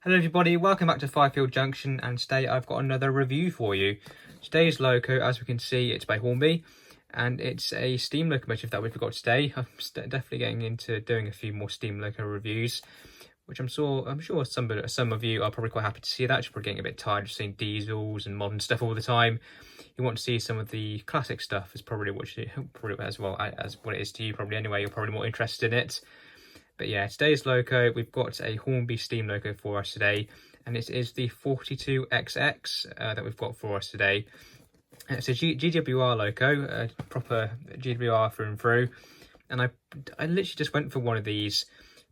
Hello everybody, welcome back to Firefield Junction, and today I've got another review for you. Today's loco, as we can see, it's by Hornby, and it's a steam locomotive that we've got today. I'm definitely getting into doing a few more steam loco reviews, which I'm sure some of you are probably quite happy to see that. You're probably getting a bit tired of seeing diesels and modern stuff all the time. You want to see some of the classic stuff, is probably probably as well as what it is to you probably anyway. You're probably more interested in it. But yeah, today's loco, we've got a Hornby steam loco for us today, and it is the 42XX that we've got for us today. It's a GWR loco, proper GWR through and through, and I literally just went for one of these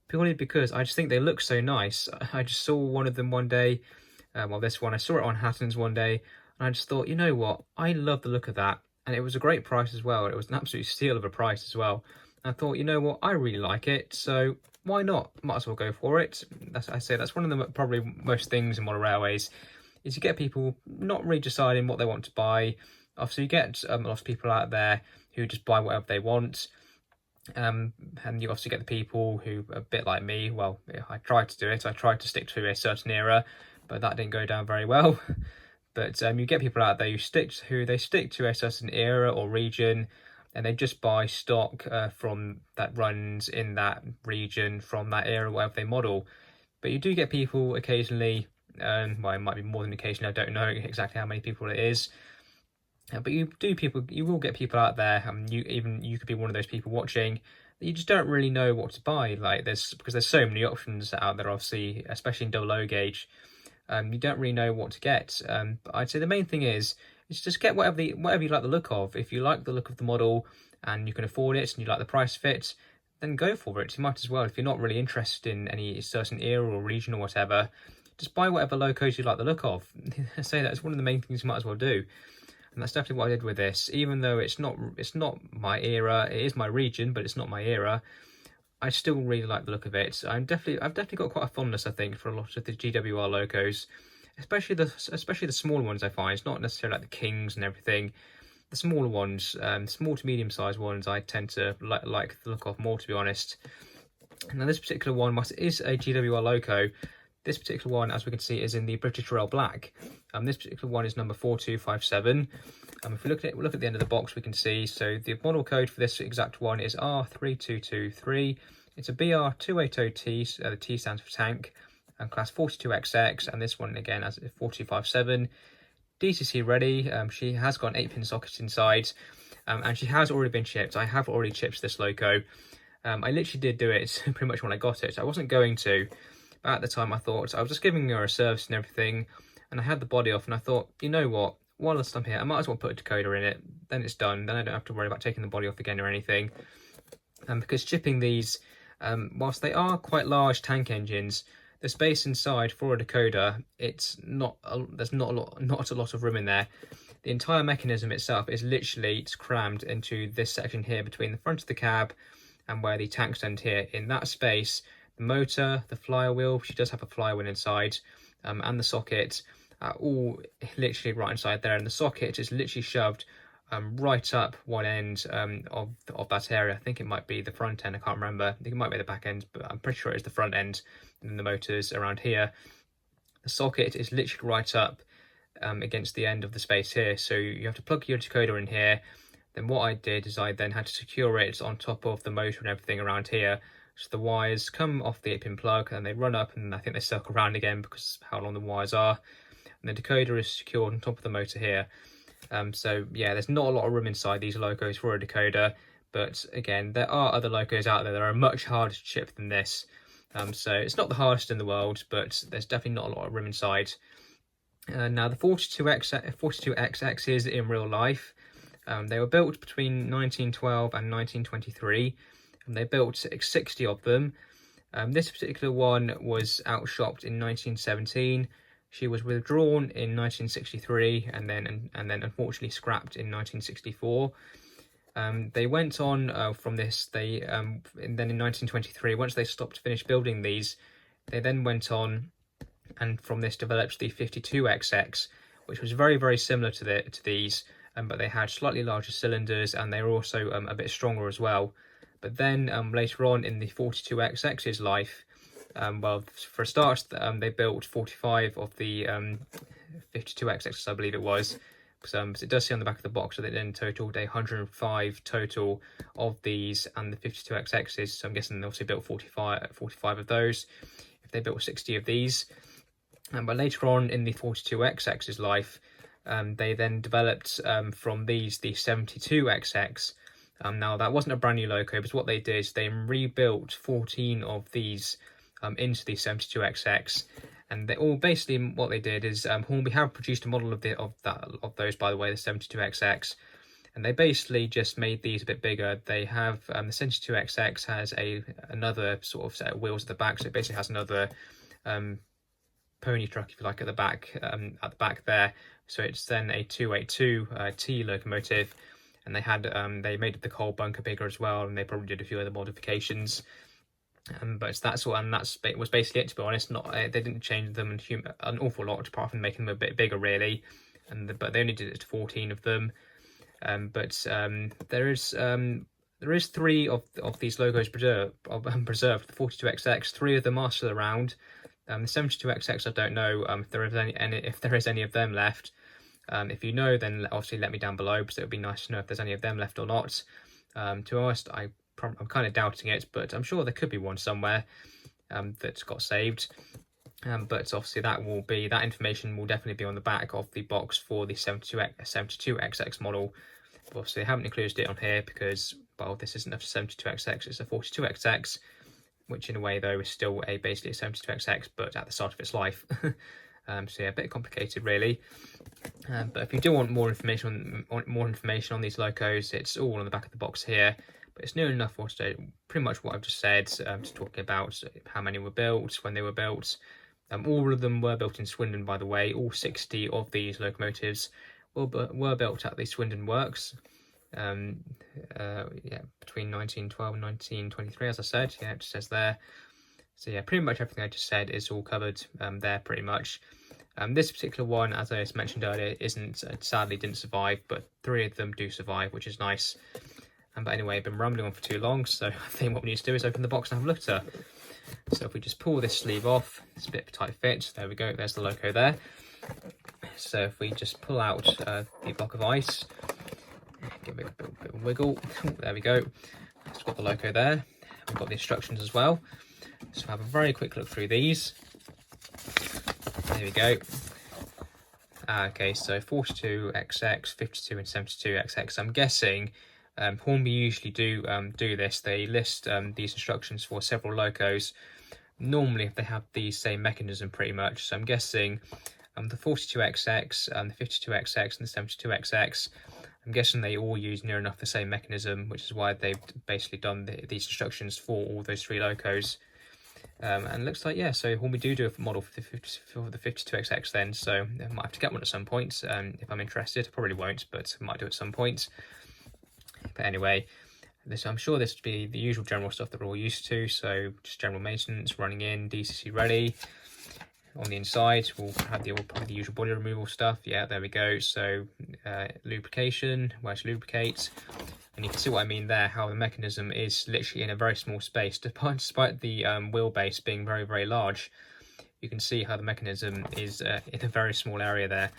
purely because I just think they look so nice. I just saw one of them one day, this one, I saw it on Hatton's one day, and I just thought, you know what, I love the look of that, and it was a great price as well. It was an absolute steal of a price as well. I thought, you know what, I really like it, so why not? Might as well go for it. That's one of the probably most things in modern railways, is you get people not really deciding what they want to buy. Obviously, you get a lot of people out there who just buy whatever they want. And you obviously get the people who are a bit like me. Well, I tried to do it. I tried to stick to a certain era, but that didn't go down very well. But you get people out there who stick to a certain era or region, and they just buy stock from that runs in that region from that era, whatever they model. But you do get people occasionally, well, it might be more than occasionally, I don't know exactly how many people it is. But you will get people out there, you could be one of those people watching, that you just don't really know what to buy. Because there's so many options out there, obviously, especially in double low gauge. You don't really know what to get. But I'd say the main thing is just get whatever you like the look of. If you like the look of the model and you can afford it and you like the price fit, then go for it. You might as well. If you're not really interested in any certain era or region or whatever, just buy whatever locos you like the look of. I say that's one of the main things you might as well do. And that's definitely what I did with this. Even though it's not my era, it is my region, but it's not my era, I still really like the look of it. I've definitely got quite a fondness, I think, for a lot of the GWR locos, especially the smaller ones. I find it's not necessarily like the Kings and everything. The smaller ones, small to medium sized ones, I tend to like the look of more, to be honest. Now this particular one, whilst it is a GWR loco, this particular one, as we can see, is in the British Rail Black. This particular one is number 4257. If we look at the end of the box, we can see, so the model code for this exact one is R3223. It's a BR280T, the T stands for tank, and class 42XX, and this one again as 4257. DCC ready. She has got an 8-pin socket inside, and she has already been chipped. I have already chipped this loco. I literally did do it pretty much when I got it. I wasn't going to, but at the time I thought, I was just giving her a service and everything, and I had the body off, and I thought, you know what, whilst I'm here, I might as well put a decoder in it, then it's done, then I don't have to worry about taking the body off again or anything. Because chipping these, whilst they are quite large tank engines, the space inside for a decoder, there's not a lot of room in there. The entire mechanism itself is literally crammed into this section here between the front of the cab and where the tanks end here. In that space, the motor, the flywheel, she does have a flywheel inside, and the socket are all literally right inside there, and the socket is literally shoved right up one end of that area. I think it might be the front end, I can't remember. I think it might be the back end, but I'm pretty sure it's the front end, and the motor's around here. The socket is literally right up against the end of the space here, so you have to plug your decoder in here. Then what I did is I then had to secure it on top of the motor and everything around here. So the wires come off the 8-pin plug and they run up, and I think they circle around again because of how long the wires are. And the decoder is secured on top of the motor here. So yeah, there's not a lot of room inside these locos for a decoder, but again, there are other locos out there that are much harder to chip than this. So it's not the hardest in the world, but there's definitely not a lot of room inside. Now the 42XXs in real life, they were built between 1912 and 1923, and they built 60 of them. This particular one was outshopped in 1917. She was withdrawn in 1963 and then unfortunately scrapped in 1964. They went on from this. And then in 1923, once they finished building these, they then went on and from this developed the 52XX, which was very, very similar to these, but they had slightly larger cylinders and they were also a bit stronger as well. But then later on in the 42XX's life, Well, for a start, they built 45 of the 52XX, I believe it was. So it does say on the back of the box that they then totaled 105 total of these and the 52XXs. So I'm guessing they also built 45 of those. If they built 60 of these, but later on in the 42XX's life, they then developed from these the 72XX. Now that wasn't a brand new loco, but what they did is they rebuilt 14 of these into the 72XX. And they all basically what they did is Hornby have produced a model of those, by the way, the 72XX, and they basically just made these a bit bigger. They have the 72XX has another sort of set of wheels at the back, so it basically has another pony truck, if you like, at the back there. So it's then a 282 T locomotive, and they made the coal bunker bigger as well, and they probably did a few other modifications. But it was basically it, to be honest. They didn't change them an awful lot, apart from making them a bit bigger, really. But they only did it to 14 of them. There is 3 of these logos preserved. The 42XX, 3 of them are still around. The 72XX, I don't know if there is any of them left. If you know, then obviously let me down below, because it would be nice to know if there's any of them left or not. To be honest, I'm kind of doubting it, but I'm sure there could be one somewhere that's got saved. But obviously that information will definitely be on the back of the box for the 72XX model. But obviously they haven't included it on here because, well, this isn't a 72XX, it's a 42XX, which in a way though is still basically a 72XX, but at the start of its life. So yeah, a bit complicated really. But if you do want more information on these locos, it's all on the back of the box here. But it's near enough for today. Pretty much what I've just said, just talking about how many were built, when they were built. All of them were built in Swindon, by the way. All 60 of these locomotives were built at the Swindon Works. Yeah, between 1912 and 1923, as I said. Yeah, it just says there. So yeah, pretty much everything I just said is all covered there, pretty much. This particular one, as I just mentioned earlier, sadly didn't survive, but 3 of them do survive, which is nice. But anyway, I've been rambling on for too long, so I think what we need to do is open the box and have a look at her. So if we just pull this sleeve off, it's a bit of a tight fit. There we go, there's the loco there. So if we just pull out the block of ice, give it a bit of a wiggle, there we go. It's got the loco there. We've got the instructions as well. So have a very quick look through these. There we go. Okay, so 42XX, 52 and 72XX. I'm guessing Hornby usually do this. They list these instructions for several locos. Normally, if they have the same mechanism, pretty much. So I'm guessing the 42XX, the 52XX, and the 72XX. I'm guessing they all use near enough the same mechanism, which is why they've basically done these instructions for all those 3 locos. And it looks like, yeah, so Hornby do a model for the 52XX then, so I might have to get one at some point if I'm interested. I probably won't, but I might do at some point. But anyway, I'm sure this would be the usual general stuff that we're all used to, so just general maintenance, running in, DCC ready. On the inside, we'll have probably the usual body removal stuff. Yeah, there we go. So lubrication, where to lubricate. And you can see what I mean there, how the mechanism is literally in a very small space. Despite the wheelbase being very, very large, you can see how the mechanism is in a very small area there.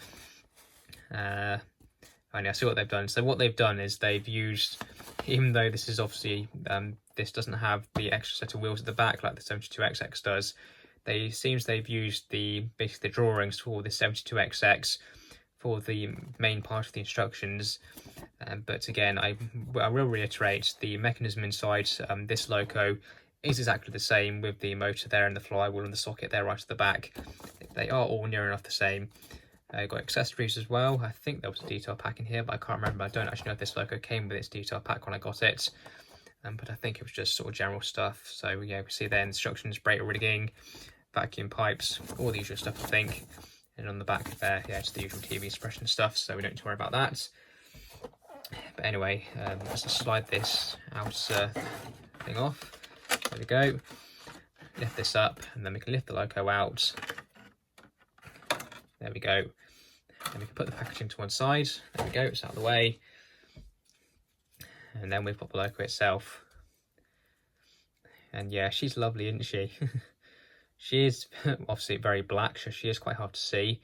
And I see what they've done. So what they've done is they've used, even though this is obviously, this doesn't have the extra set of wheels at the back like the 72XX does, seems they've used basically the drawings for the 72XX for the main part of the instructions. But again, I will reiterate, the mechanism inside this loco is exactly the same, with the motor there and the flywheel and the socket there right at the back. They are all near enough the same. Got accessories as well. I think there was a detail pack in here, but I can't remember. I don't actually know if this loco came with its detail pack when I got it. But I think it was just sort of general stuff. So yeah, we see there instructions, brake rigging, vacuum pipes, all the usual stuff, I think. And on the back there, yeah, it's the usual TV suppression stuff, so we don't need to worry about that. But anyway, let's just slide this out thing off. There we go. Lift this up, and then we can lift the loco out. There we go. And we can put the packaging to one side. There we go, it's out of the way. And then we've got the loco itself. And yeah, she's lovely, isn't she? She is obviously very black, so she is quite hard to see,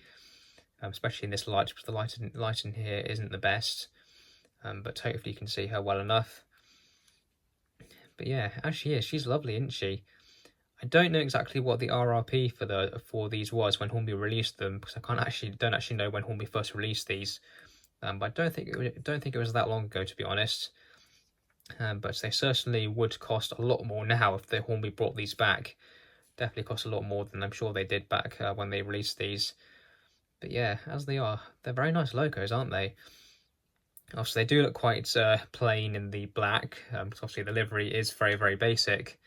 especially in this light, because the light in here isn't the best. But hopefully you can see her well enough. But yeah, as she is, she's lovely, isn't she? I don't know exactly what the RRP for these was when Hornby released them, because I don't actually know when Hornby first released these. But I don't think it was that long ago, to be honest. But they certainly would cost a lot more now if the Hornby brought these back. Definitely cost a lot more than I'm sure they did back when they released these. But yeah, as they are, they're very nice locos, aren't they? Obviously, they do look quite plain in the black, because obviously the livery is very, very basic.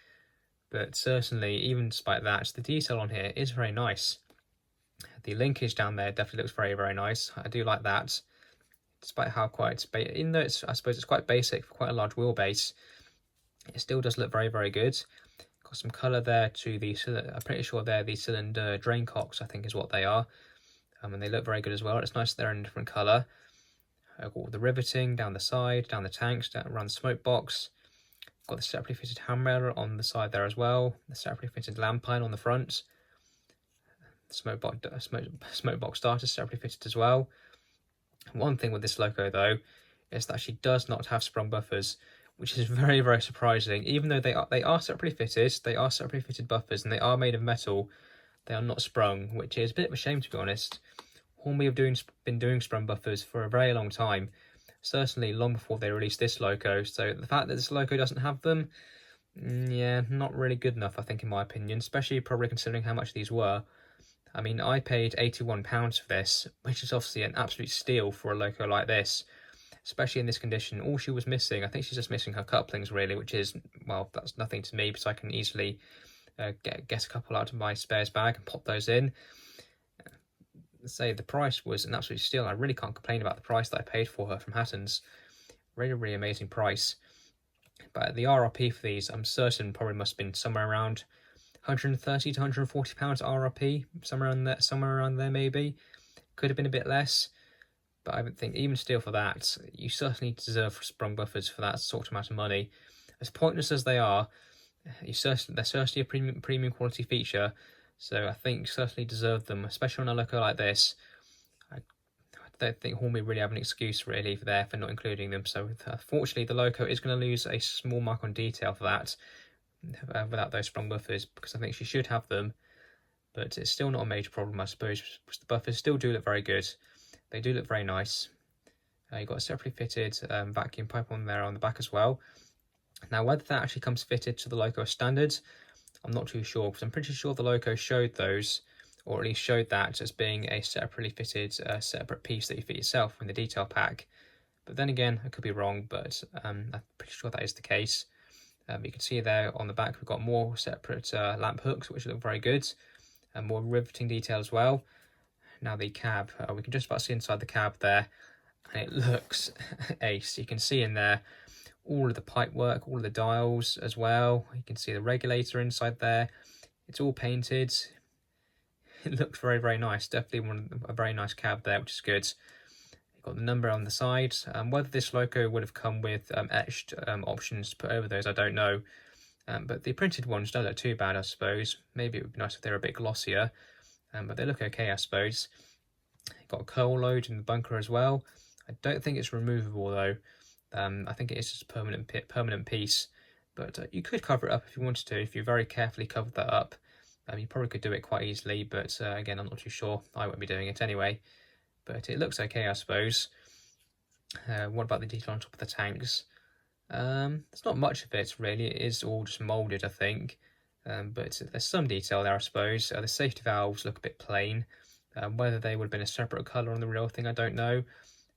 But certainly, even despite that, the detail on here is very nice. The linkage down there definitely looks very, very nice. I do like that. Despite how quite, even though I suppose it's quite basic for quite a large wheelbase, it still does look very, very good. Got some colour there to the, I'm pretty sure they're the cylinder drain cocks, I think is what they are. And they look very good as well. It's nice they're in a different colour. I've got all the riveting down the side, down the tanks, down around the smoke box. Got the separately fitted handrail on the side there as well. The separately fitted lamp line on the front. The smoke box starter separately fitted as well. One thing with this loco though is that she does not have sprung buffers, which is very, very surprising. Even though they are separately fitted buffers, and they are made of metal, they are not sprung, which is a bit of a shame, to be honest. Hornby have been doing sprung buffers for a very long time, certainly long before they released this loco. So the fact that this loco doesn't have them, yeah, not really good enough, I think, in my opinion, especially probably considering how much these were. I mean, I paid £81 for this, which is obviously an absolute steal for a loco like this, especially in this condition. All she was missing, I think she's just missing her couplings, really, which is, well, that's nothing to me, because I can easily get a couple out of my spares bag and pop those in. Say the price was an absolute steal. I really can't complain about the price that I paid for her from Hatton's. Really, really amazing price. But the RRP for these, I'm certain, probably must have been somewhere around £130 to £140 RRP, somewhere around there maybe. Could have been a bit less, but I would think even still for that, you certainly deserve sprung buffers for that sort of amount of money. As pointless as they are, they're certainly a premium quality feature. So I think certainly deserve them, especially on a loco like this. I don't think Hornby really have an excuse really for not including them. So fortunately, the loco is going to lose a small mark on detail for that without those sprung buffers, because I think she should have them. But it's still not a major problem, I suppose, because the buffers still do look very good. They do look very nice. You've got a separately fitted vacuum pipe on there on the back as well. Now, whether that actually comes fitted to the loco as standard, I'm not too sure, because I'm pretty sure the loco showed those, or at least showed that as being a separately fitted separate piece that you fit yourself in the detail pack. But then again, I could be wrong, but I'm pretty sure that is the case. You can see there on the back we've got more separate lamp hooks, which look very good, and more riveting detail as well. Now the cab, we can just about see inside the cab there, and it looks ace. You can see in there all of the pipe work, all of the dials as well. You can see the regulator inside there. It's all painted. It looks very, very nice. Definitely a very nice cab there, which is good. You've got the number on the side. Whether this loco would have come with etched options to put over those, I don't know. But the printed ones don't look too bad, I suppose. Maybe it would be nice if they were a bit glossier. But they look okay, I suppose. You've got a coal load in the bunker as well. I don't think it's removable though. I think it is just a permanent piece, but you could cover it up if you wanted to. If you very carefully covered that up, you probably could do it quite easily, but again, I'm not too sure. I won't be doing it anyway, but it looks okay, I suppose. What about the detail on top of the tanks? There's not much of it really. It is all just moulded, I think, but there's some detail there, I suppose. The safety valves look a bit plain. Whether they would have been a separate colour on the real thing, I don't know.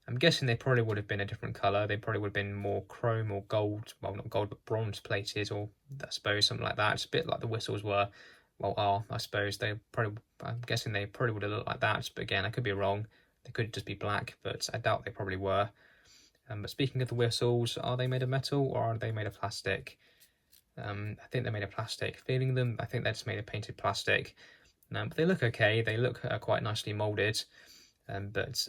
I'm guessing they probably would have been a different colour. They probably would have been more chrome or gold. Well, not gold, but bronze plated, or I suppose something like that. It's a bit like the whistles were, well, are, I suppose. I'm guessing they probably would have looked like that. But again, I could be wrong. They could just be black, but I doubt they probably were. But speaking of the whistles, are they made of metal or are they made of plastic? I think they're made of plastic. Feeling them, I think they're just made of painted plastic. But they look okay. They look quite nicely moulded. But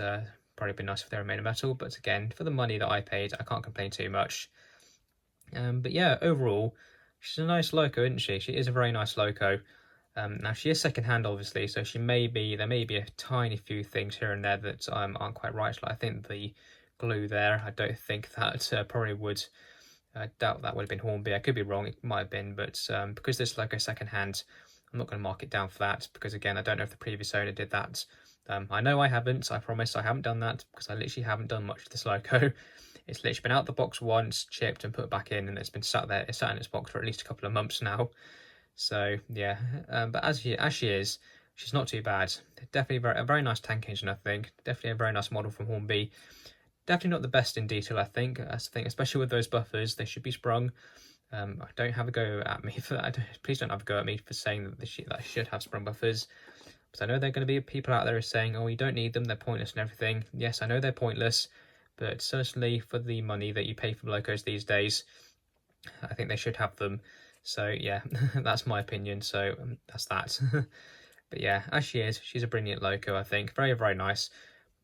probably been nice if they were made of metal. But again, for the money that I paid, I can't complain too much. But yeah, overall, she's a nice loco, isn't she? She is a very nice loco. Now she is second hand, obviously, so there may be a tiny few things here and there that aren't quite right. Like I think the glue there, I don't think that probably would. I doubt that would have been Hornby. I could be wrong, it might have been, but because this logo is second hand, I'm not going to mark it down for that, because again, I don't know if the previous owner did that. I know I haven't. I promise I haven't done that, because I literally haven't done much with this logo. It's literally been out the box once, chipped and put back in, and it's been sat there. It's sat in its box for at least a couple of months now. So yeah, but as she is, she's not too bad. Definitely a very nice tank engine, I think. Definitely a very nice model from Hornby. Definitely not the best in detail, I think. Especially with those buffers, they should be sprung. Don't have a go at me for that. Please don't have a go at me for saying that I should have sprung buffers. Because I know there are going to be people out there saying, oh, you don't need them, they're pointless and everything. Yes, I know they're pointless, but certainly for the money that you pay for locos these days, I think they should have them. So yeah, that's my opinion. So that's that. But yeah, as she is, she's a brilliant loco, I think. Very, very nice.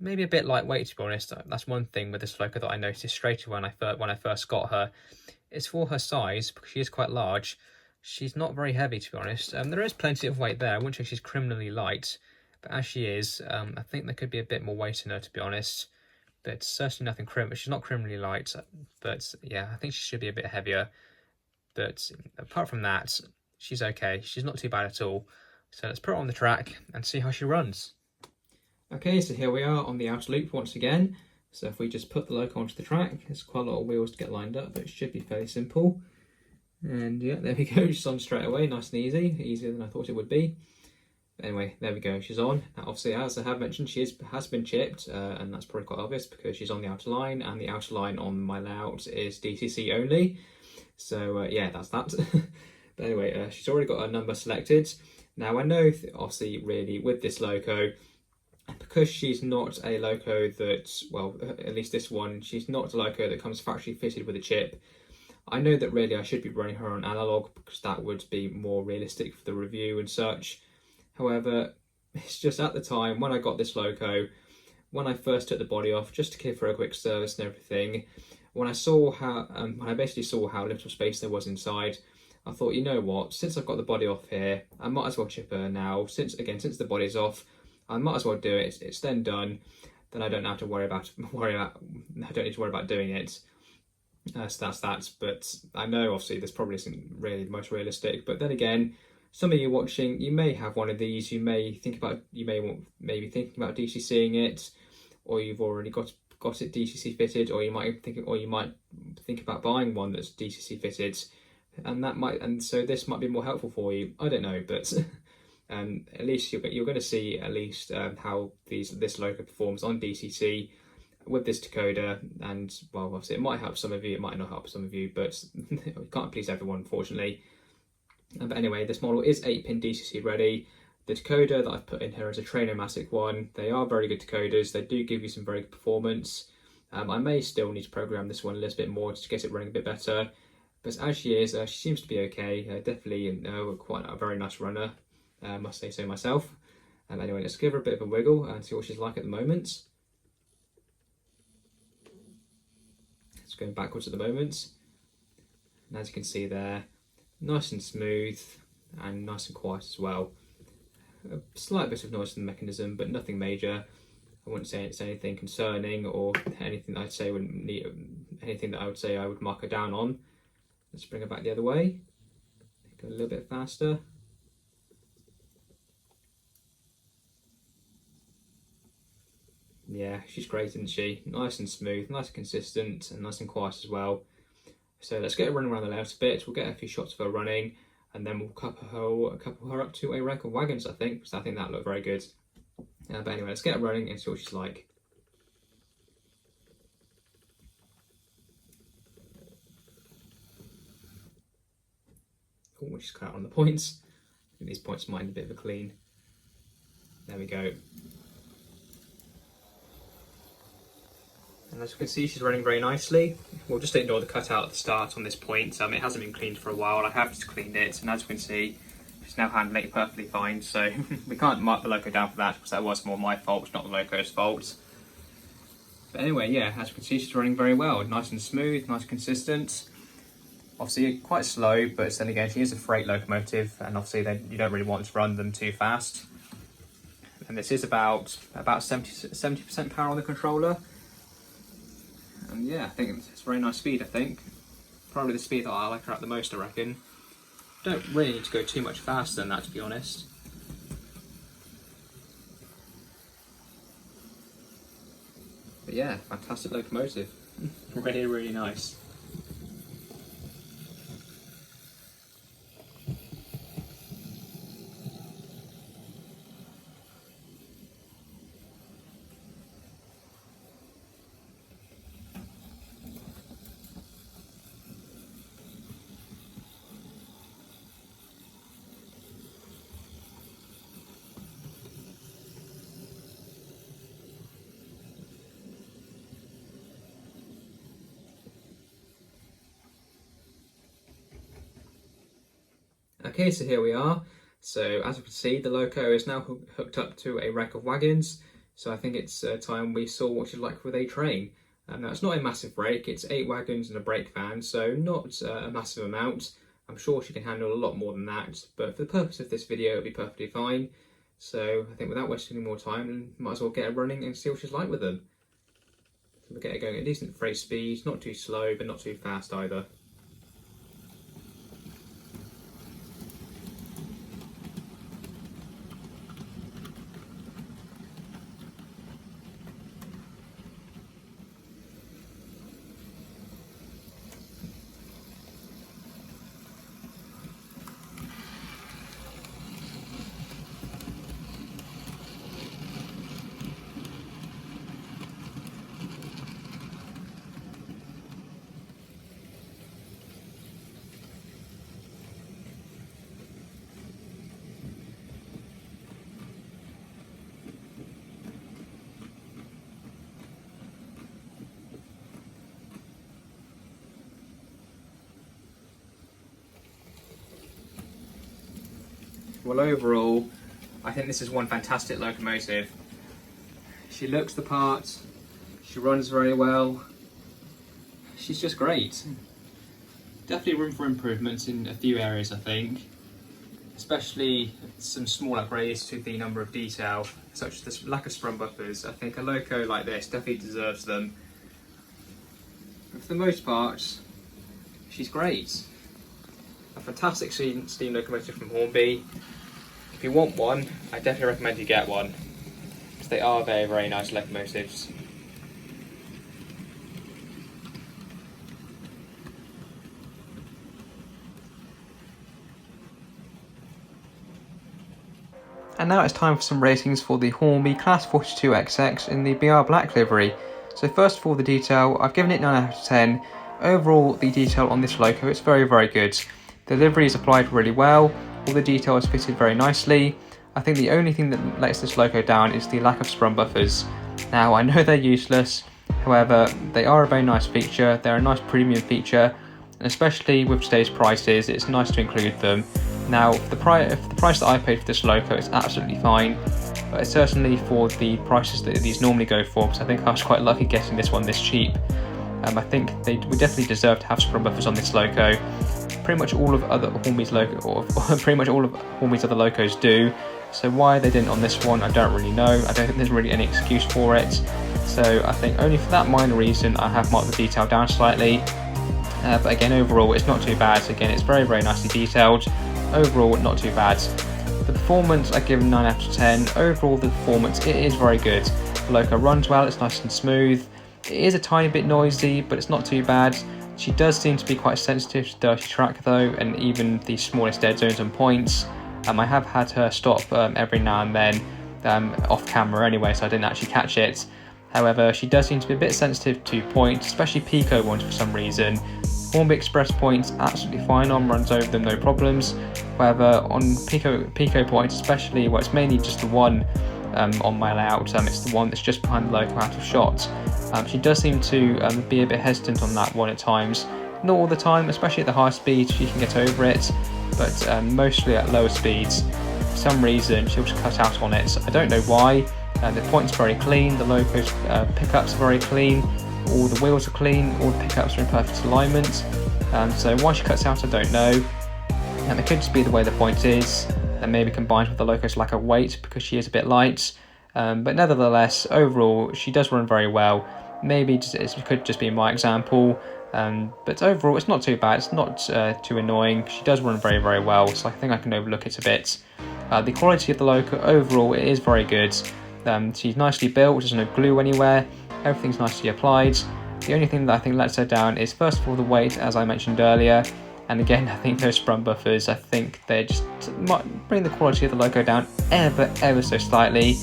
Maybe a bit lightweight, to be honest. That's one thing with this loco that I noticed straight away when I first got her. It's for her size, because she is quite large. She's not very heavy, to be honest. There is plenty of weight there. I wouldn't say she's criminally light, but as she is, I think there could be a bit more weight in her, to be honest. But certainly nothing she's not criminally light, but yeah, I think she should be a bit heavier. But apart from that, she's okay. She's not too bad at all. So let's put her on the track and see how she runs. Okay, so here we are on the outer loop once again. So if we just put the loco onto the track, there's quite a lot of wheels to get lined up, but it should be fairly simple. And yeah, there we go, she's on straight away, nice and easy, easier than I thought it would be. Anyway, there we go, she's on. Obviously, as I have mentioned, she has been chipped, and that's probably quite obvious because she's on the outer line, and the outer line on my layout is DCC only. So yeah, that's that. But anyway, she's already got her number selected. Now I know, obviously, really, with this loco, because she's not a loco that, well, at least this one, she's not a loco that comes factory fitted with a chip. I know that really I should be running her on analog, because that would be more realistic for the review and such. However, it's just at the time when I got this loco, when I first took the body off, just to give her a quick service and everything, when I saw how, when I basically saw how little space there was inside, I thought, you know what, since I've got the body off here, I might as well chip her now. Since the body's off, I might as well do it. It's then done. Then I don't have to I don't need to worry about doing it. So that's that. But I know obviously this probably isn't really the most realistic. But then again, some of you watching, you may have one of these. You may be thinking about DCCing it, or you've already got it DCC fitted, or you might think about buying one that's DCC fitted, and so this might be more helpful for you. I don't know, but. At least you're going to see at least how this loco performs on DCC with this decoder, and well, obviously it might help some of you, it might not help some of you, but you can't please everyone, unfortunately. But anyway, this model is 8-pin DCC ready. The decoder that I've put in here is a Trainomatic one. They are very good decoders. They do give you some very good performance. I may still need to program this one a little bit more to get it running a bit better, but as she is, she seems to be okay. Definitely quite a very nice runner. Must say so myself. Anyway, let's give her a bit of a wiggle and see what she's like at the moment. It's going backwards at the moment. And as you can see there, nice and smooth and nice and quiet as well. A slight bit of noise in the mechanism, but nothing major. I wouldn't say it's anything concerning or anything that I would say I would mark her down on. Let's bring her back the other way. Go a little bit faster. Yeah, she's great, isn't she? Nice and smooth, nice and consistent, and nice and quiet as well. So let's get her running around the layout a bit. We'll get a few shots of her running, and then we'll couple her up to a rack of wagons, I think, because I think that looked very good. But anyway, let's get her running and see what she's like. Oh, she's cut out on the points. I think these points might need a bit of a clean. There we go. And as you can see, she's running very nicely. We'll just ignore the cutout at the start on this point. It hasn't been cleaned for a while. I have just cleaned it, and as you can see, she's now handling it perfectly fine. So we can't mark the loco down for that, because that was more my fault, not the loco's fault. But anyway, yeah, as you can see, she's running very well. Nice and smooth, nice and consistent. Obviously quite slow, but then again, she is a freight locomotive, and obviously you don't really want to run them too fast. And this is about 70% power on the controller. And yeah, I think it's very nice speed, I think. Probably the speed that I like her at the most, I reckon. Don't really need to go too much faster than that, to be honest. But yeah, fantastic locomotive. Really, really nice. Okay, so here we are. So as you can see, the loco is now hooked up to a rack of wagons. So I think it's time we saw what she's like with a train. Now it's not a massive brake, it's 8 wagons and a brake van, so not a massive amount. I'm sure she can handle a lot more than that, but for the purpose of this video, it'll be perfectly fine. So I think without wasting any more time, might as well get her running and see what she's like with them. So we'll get her going at decent freight speed, not too slow, but not too fast either. Well, overall, I think this is one fantastic locomotive. She looks the part, she runs very well, she's just great. Definitely room for improvements in a few areas, I think, especially some small upgrades to the number of detail, such as the lack of sprung buffers. I think a loco like this definitely deserves them. But for the most part, she's great. A fantastic steam locomotive from Hornby. If you want one, I definitely recommend you get one, because they are very, very nice locomotives. And now it's time for some ratings for the Hornby Class 42XX in the BR Black livery. So first of all, the detail, I've given it 9 out of 10. Overall, the detail on this loco, it's very, very good. The livery is applied really well, all the detail is fitted very nicely. I think the only thing that lets this loco down is the lack of sprung buffers. Now, I know they're useless, however, they are a very nice feature, they're a nice premium feature, and especially with today's prices, it's nice to include them. Now, for the price that I paid for this loco, it's absolutely fine, but it's certainly for the prices that these normally go for, because I think I was quite lucky getting this one this cheap. I think we definitely deserve to have sprung buffers on this loco. Pretty much all of Hornby's other locos do. So why they didn't on this one, I don't really know. I don't think there's really any excuse for it. So I think only for that minor reason, I have marked the detail down slightly. But again, overall, it's not too bad. Again, it's very, very nicely detailed. Overall, not too bad. The performance, I give 9 out of 10. Overall, the performance, it is very good. The loco runs well, it's nice and smooth. It is a tiny bit noisy, but it's not too bad. She does seem to be quite sensitive to dirty track though, and even the smallest dead zones and points. I have had her stop every now and then off camera anyway, so I didn't actually catch it. However, she does seem to be a bit sensitive to points, especially Pico ones for some reason. Hornby Express points, absolutely fine on, runs over them, no problems. However, on Pico points, especially where it's mainly just the one on my layout, it's the one that's just behind the loco out of shot. She does seem to be a bit hesitant on that one at times. Not all the time, especially at the high speeds, she can get over it, but mostly at lower speeds. For some reason, she'll just cut out on it. I don't know why. The point's very clean, the loco's pickups are very clean, all the wheels are clean, all the pickups are in perfect alignment. So why she cuts out, I don't know. It could just be the way the point is, and maybe combined with the loco's lack of weight because she is a bit light. But nevertheless, overall, she does run very well. Maybe it could just be my example, but overall, it's not too bad. It's not too annoying. She does run very, very well, so I think I can overlook it a bit. The quality of the loco overall, it is very good. She's nicely built. There's no glue anywhere. Everything's nicely applied. The only thing that I think lets her down is, first of all, the weight, as I mentioned earlier. And again, I think those sprung buffers, I think they just might bring the quality of the loco down ever so slightly.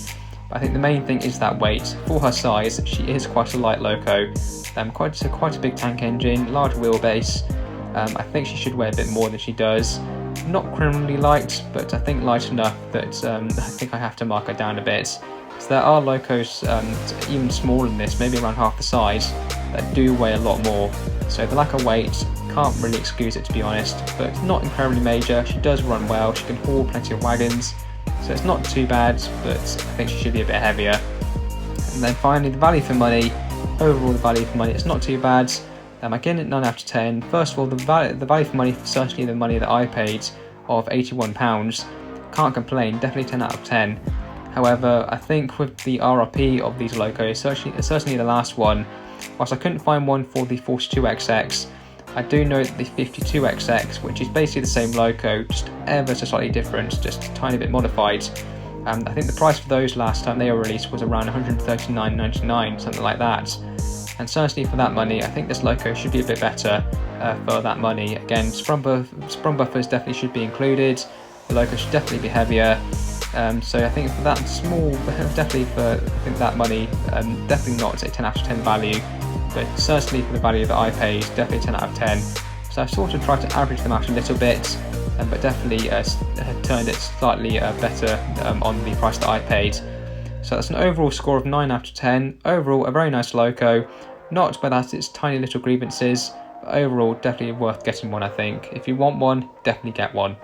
But I think the main thing is that weight. For her size, she is quite a light loco. Quite a big tank engine, large wheelbase. I think she should weigh a bit more than she does. Not criminally light, but I think light enough that I think I have to mark her down a bit. So there are locos even smaller than this, maybe around half the size, that do weigh a lot more. So the lack of weight can't really excuse it, to be honest, but it's not incredibly major. She does run well, she can haul plenty of wagons, so it's not too bad, but I think she should be a bit heavier. And then finally, the value for money. Overall, the value for money, it's not too bad. Again, at 9 out of 10. First of all, the value for money, certainly the money that I paid of £81, can't complain, definitely 10 out of 10. However, I think with the RRP of these locos, certainly the last one, whilst I couldn't find one for the 42XX, I do know that the 52XX, which is basically the same loco, just ever so slightly different, just a tiny bit modified. I think the price for those last time they were released was around £139.99, something like that. And certainly for that money, I think this loco should be a bit better for that money. Again, sprung buffers definitely should be included. The loco should definitely be heavier. So I think for that small, definitely for that money, definitely not a 10 out of 10 value, but certainly for the value that I paid, definitely 10 out of 10. So I've sort of tried to average them out a little bit, but definitely turned it slightly better on the price that I paid. So that's an overall score of 9 out of 10. Overall, a very nice loco, not without its tiny little grievances, but overall definitely worth getting one, I think. If you want one, definitely get one.